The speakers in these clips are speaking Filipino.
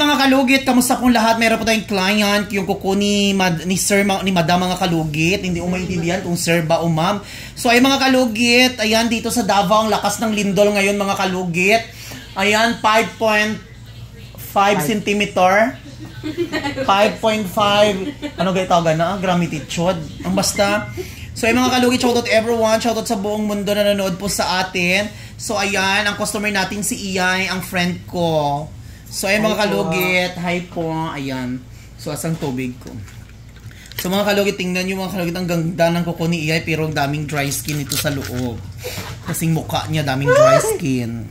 Mga kalugit, kamusta pong lahat? Meron po tayong client, yung kuko ni Sir, ni Madam mga kalugit. Hindi ko maintindihan kung Sir ba o Ma'am. So ay mga kalugit, ayan dito sa Davao, ang lakas ng lindol ngayon mga kalugit. Ayan, 5.5 cm. 5.5, ano kayo tawagan na? Gravity-chod. Ang basta. So ay mga kalugit, shoutout everyone. Shoutout sa buong mundo na nanonood po sa atin. So ayan, ang customer natin si Iyay, ang friend ko. So ay mga kalugit, hi po, ayan. So asang tubig ko. So mga kalugit, tingnan nyo mga kalugit, ang ganda ng kuko ni Iyay, pero ang daming dry skin ito sa loob. Kasing mukha niya, daming dry skin.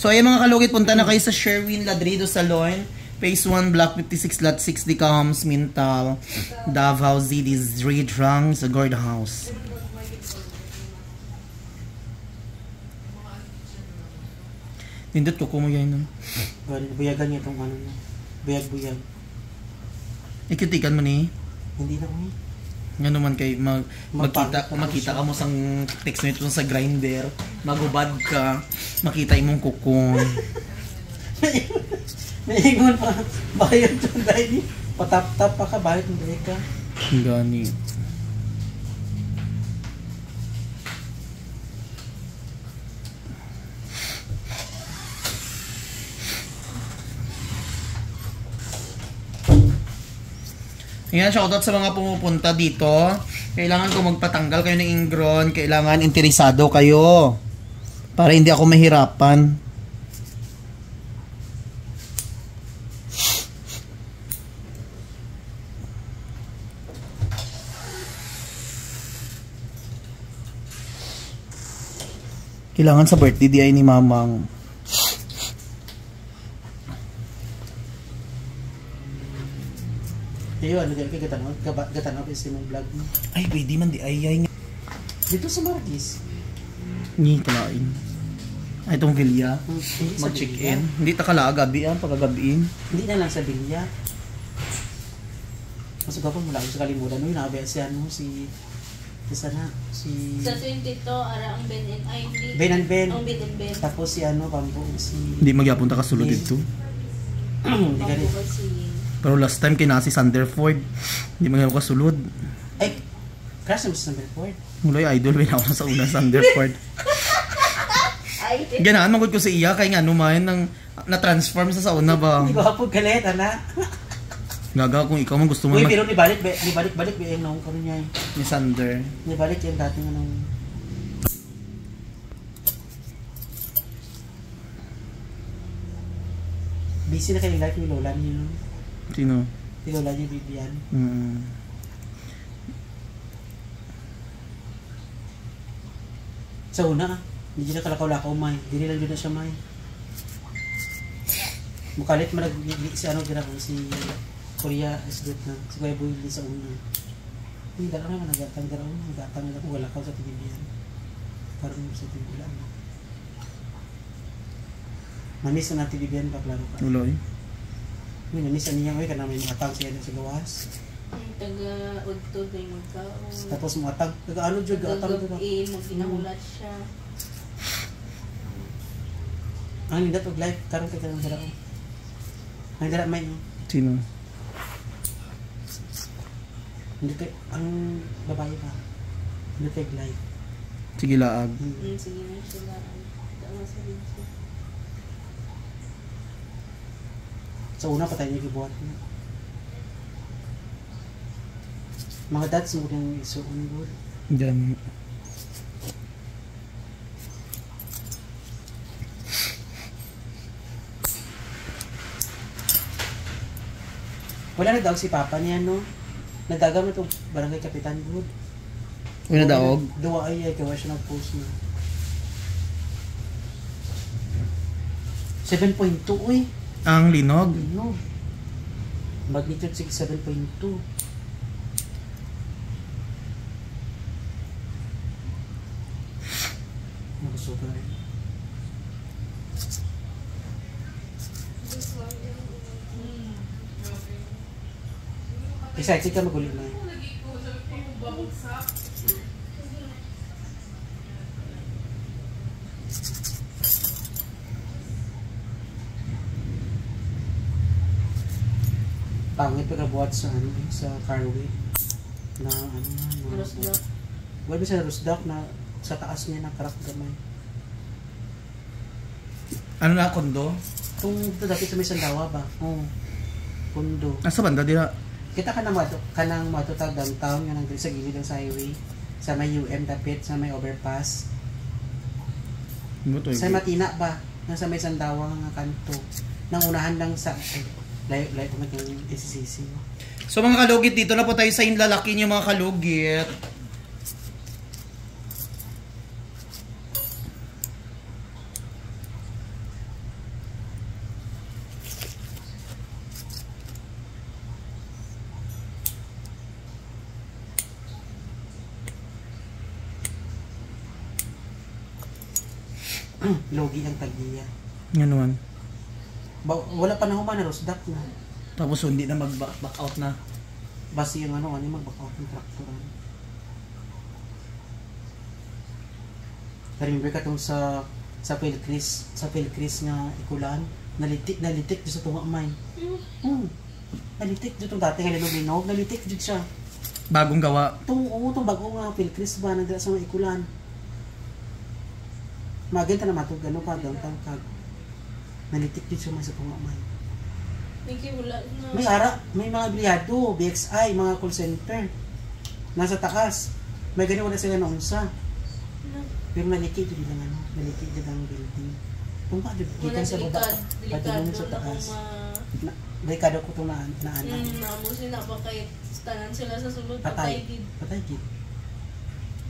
So ayan mga kalugit, punta na kayo sa Sherwin Ladrido Salon, Phase 1, Block 56, Lot 6, Decams, Mintal, Davao, ZD's Redrang, sa Guard House. Hindot ko kumuyay nun. Buyagan niya itong ano na. Buyag-buyag. Ikitikan mo ni? Hindi na ko eh. Nga naman kay makita ka mo sang text nito sa grinder, magubad ka, makita imong kukong. Naingon pa. Bayad dyan dahil. Patap-tap pa ka. Bayad ng dahil ka. Gani. Ayan, shoutout sa mga pumupunta dito. Kailangan ko magpatanggal kayo ng ingron. Kailangan interesado kayo. Para hindi ako mahirapan. Kailangan sa birthday di ay ni Mamang. Iyo, ano kaya gatanaw kasi mong vlog mo. Ay, pwede man di ay. Dito sa Marquis. Ni kalain. Ay, itong Villa. Mag-check-in. Hindi ta kala gabi pagkagabiin. Hindi na lang sa Villa. Mas gwapo mo lang sa kalimutan. Yung nakabaya si ano, si sana, si... Sa 22, ara ang Ben and ay, hindi. Ben and Ben. Ang Ben and Ben. Tapos si ano, Pampo, si... Hindi magyapunta ka sulod dito. Hindi ka rin. Pero last time kinasi Sanderford, hindi magyapunta ka sulod. Ay, crush naman sa Sanderford. Mulay idol, wala ako sa unang Sanderford. Ganaan, magod ko sa iya, kaya nga numayan ng na-transform sa sauna ba? Hindi ba po galit, ana? Gaga kung ikaw man gusto mo. Uy, pero nibalik yung nung kano niya. Ni Sander. Nibalik yung dating anong... Busy na kayo life ni Lola niyo. Sino? Si Lola niya, Bibian. Sa una, hindi na kalakaw-lakaw may. Hindi lang yun na siya may. Mukalit man si ano ginagawa si Korea is good na. Si Kuya Boy sa una. Hindi dalaw naman nagatang dalaw. Nagatang nila kung wala ka sa Bibian. Parang sa Bibian. Namiss na natin Bibian paglaro ka. Uloy. Uy, namiss na niya. Uy, kanang may matang siya sa gawas. Taga-udto na yung magkaon. Tapos matang. Taga-ano dyan? Taga-gabi, magpinahulat siya. Ang hindi pag live, karoon ka ng dalaw. Ang dalaw may Sino? hindi kayo, ang babae pa. Hindi kayo live. Sige laag. Sige na sila. Tama sa rin siya. Sa una patay niya gibuhat niya. Mga dads mo rin isuon good. Diyan. Wala na daw si Papa niya, no? Nagdagam na ito, Barangay Kapitan Good. Wala daog? Duwa ay gawa siya ng post niya. 7.2, uy. Ang linog? Linog. Magnitude 7.2. Nakasoba rin. Excited ka magulit na. pangit pagkabuhat sa ano sa carway na ano na Rosda. wala sa rusdak na sa taas niya na karak gamay. Ano na, kondo? Kung dati sa may Sandawa ba? Oo. Pundo. Nasa banda din na. Kita ka nang mato ta downtown nga nang diri sa gilid ng highway sa may UM dapit sa may overpass. Sa Matina ba? Nasa may Sandawa nga kanto. Nang unahan lang sa layo ko yung SCC. So mga kalugit, dito na po tayo sa inlalaki niyo mga kalugit. Logi ang tagdiya. Yan naman. Wala pa na human na rusdak na. Tapos hindi na mag-back out na. Basi yung ano mag-back out ng traktoran. Remember ka tong sa Pelcris nga ikulan, nalitik dito sa tunga mine. Nalitik dito dati nga linog, nalitik dito siya. Bagong gawa. Tong bago nga Pelcris ba nandira sa mga ikulan. Magenta na matug ano pa downtown kag nalitik dito siya sa tunga mine. Wala na. May mga bilyado, BXI, mga call center. Nasa taas. May ganyan wala sila na unsa. Pero nalikid din lang ano, nalikid din ang building. Kung pa gikan sa baba, patulong sa taas. Delikado ko itong naanan. Namo sila pa kay tanan sila sa sulod. Patay gid.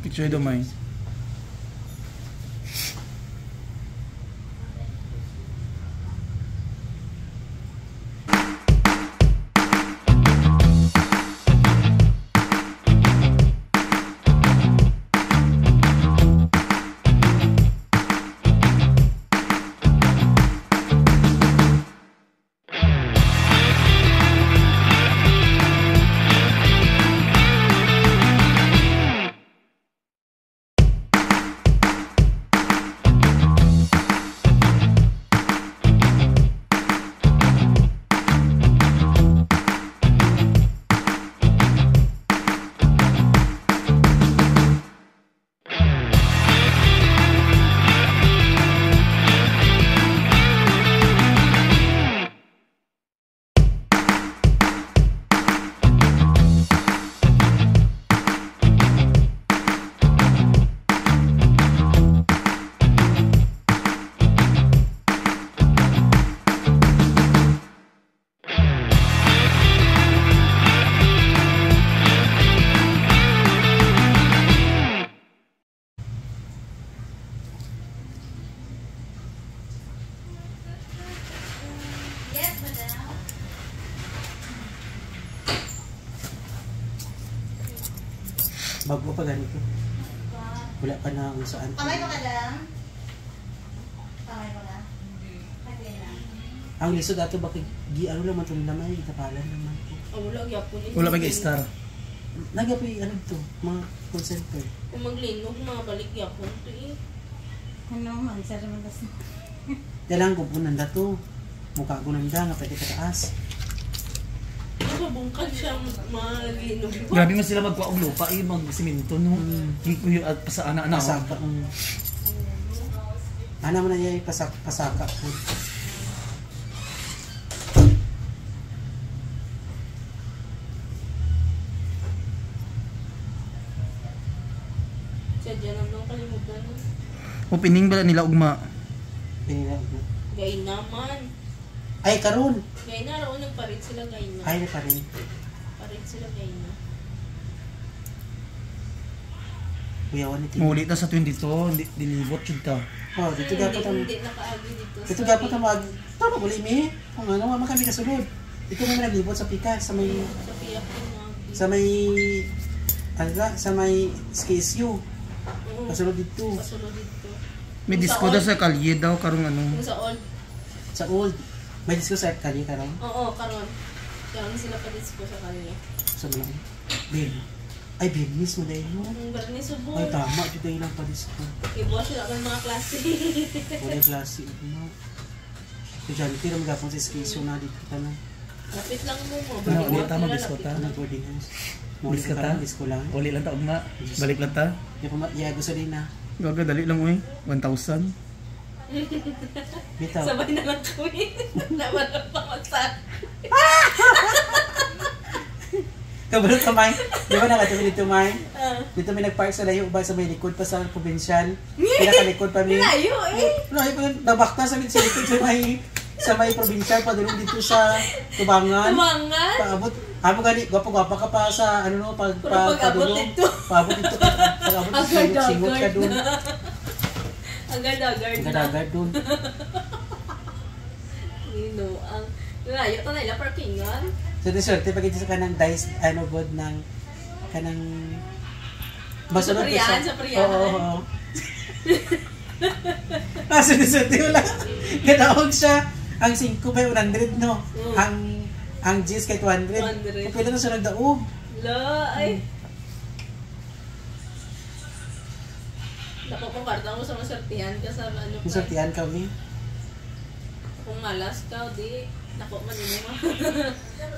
Picture domay. Bago pa ganito. Wala pa na kung saan. Kamay mo ka lang? Kamay mo lang? Okay lang. Ang lisod ato bakit ano naman ito nila may itapalan naman. Wala gyapon. Wala mag-star. Nagyapoy ano ito, mga call center. Kung maglinog mga balik gyapon to eh. Ano man, sa naman tas. Kailangan ko punanda to. Mukha ko nanda nga pwede kataas. Mabungkag siya maglinog. Grabe mo sila magkuha og lupa mag-siminto no. Gikuyo at sa ana-ana. Pasaka. Ana man na yay pasaka po. Siya dyan ang kalimutan. Opening bala nila ugma. Pinila na. Gay naman. Ay karon. Gay na raon nagparit sila gay na. Ay na pa rin. Parit sila gay na. Kuyawan ito. Muli ta sa 22, hindi dilibot jud ta. Oh, dito dapat ang Hindi nakaagi dito. dito dapat ang mag. Tama buli mi. Kung ano man kami kasunod. Ito mo naglibot sa Pikas sa may Sa piyak ko na. sa may sa may SKSU. Oo. Kasunod dito. Kasunod dito. May disco daw sa kalye daw karong ano. Yung sa old. Sa old. May disco sa kali karon. Oo, karon. Karon sila pa disco sa kanila. Sa mga Ben. Ay Ben mismo dahil no. Ang galing ni Subo. Ay tama dito lang pa disco. Ibuwa sila ng mga klase. Wala klase no. Estudyante ram gapon sa SKSU na dito tanong. Lapit lang mo mo. Ano, Balik ulit mo, tama, sila, biskota. lapit Ano lang. boarding house? Bis ka ta? Bis ko lang. Uli lang ta, ugma. Balik lang ta. Yeah, gusto din na. Gaga, dali lang uy. 1,000. Bitaw. Sabay na lang kami. Naman ang pangasan. Kabalo ka, May. Di ba nakatumi dito, May? Ah. Dito may nagpark sa layo ba sa may likod pa sa provincial. Pinakalikod pa may. Layo eh. Layo pa nabakta sa likod sa may provincial pa dulong dito sa Tubangan. Tumangan. Paabot. Amo gani, gwapo-gwapa ka pa sa ano no pag Pero pag-abot padulong. dito. Paabot dito. Pag-abot dito singot ka doon. Agad-agad na. Agad-agad doon. Nino, ang layo to nila parkingan. So diswerte pag ito sa kanang dice ano god ng kanang masunod Priyan, sa priyan. Oo. So diswerte wala. Kadaog siya ang 5 by 100 no. Ang G's kay 200. 200. Kapila na siya nagdaog. La, ay. Napapakarta mo sa masortihan ka sa ano ka. Masortihan kami. Kung malas ka, di. Nako man yun mo.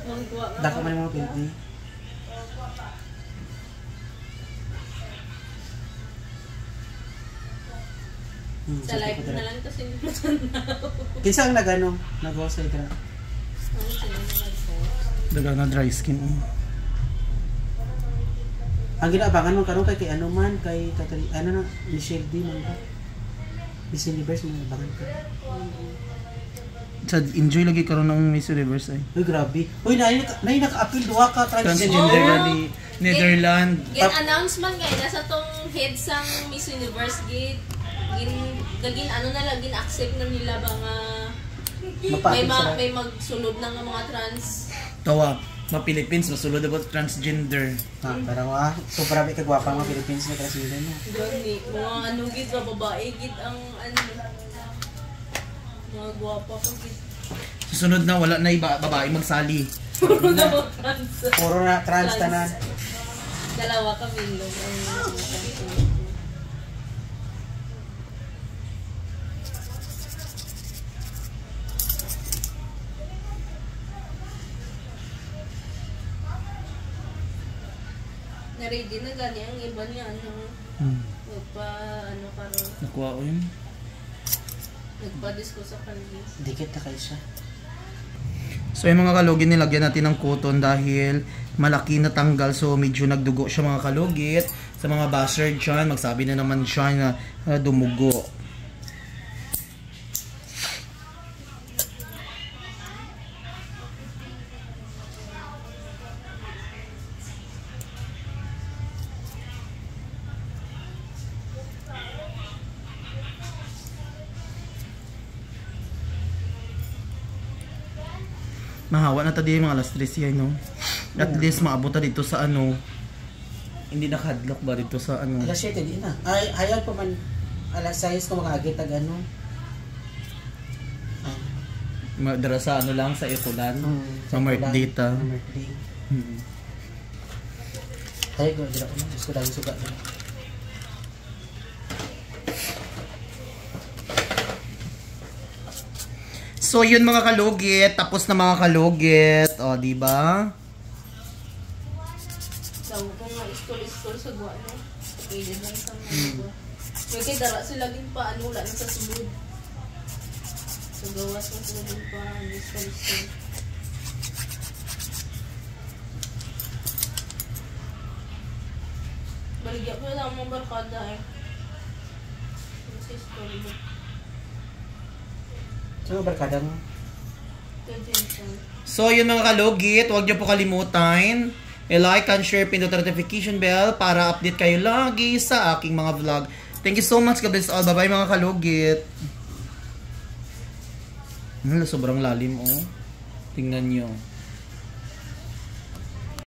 Mangkuha nga. Dako man yung mga pinti. Sa live na lang kasi matanaw. Kinsa ang nagano? Nagawa sa itra. Ano sila naman po? Daga na dry skin. Ang ginaabangan mo karon kay ano man kay Catherine ano na Michelle D man ba? Miss Universe mo abangan ka. Sa enjoy lagi karon ng Miss Universe ay. Uy grabe. Uy nay naka-appeal duha ka transgender. Transgender Oh. ni Netherlands. Gin-announce man ngayon nasa tong head sang Miss Universe gin ano na lang gin-accept na nila ba nga Mapapit sila. may magsulod na nga mga trans. Tawa, mga Philippines masulod about transgender. Para wa so grabe ka gwapa mga Philippines na transgender na. Gani, mga ano gid ba babae gid ang ano mga gwapa pa gid. Susunod na wala na iba babae magsali. Puro na mga trans. Puro na trans tanan. Dalawa kami lang ang na-ready na gani ang iba niya ano pa ano karon Nakuha ko yun. nagpa-discuss sa kanila. Dikit na kayo siya. So yung mga kalugit nilagyan natin ng cotton dahil malaki na tanggal so medyo nagdugo siya mga kalugit. Sa mga basher dyan, magsabi na naman siya na dumugo. Mahawa na tadi mga alas 3 yan, no? At least maabot na dito sa ano. Hindi nakahadlock ba dito sa ano? Alas 7 di na. Ay ayaw pa man alas 6 ko makagit ag ano. Dara sa ano lang, sa Ikulan. Sa Sa Mart Kulan, Data. sa Mart Day. Ay ko dira ko gusto dahil suga. So yun mga kalugit, tapos na mga kalugit. O, di ba? Sabi ko nga iskol sa guwa no. Pwede lang sa mga May kay dara sila gin pa ano wala na sa sulod. So gawas mo sila gin pa iskol. Baligya ko lang mga barkada eh. Sa story mo. So barkada mo. So yun mga kalugit, huwag niyo po kalimutan i-like and share, pindot notification bell para update kayo lagi sa aking mga vlog. Thank you so much, God bless all. Bye bye mga kalugit. Sobrang lalim oh. Tingnan nyo.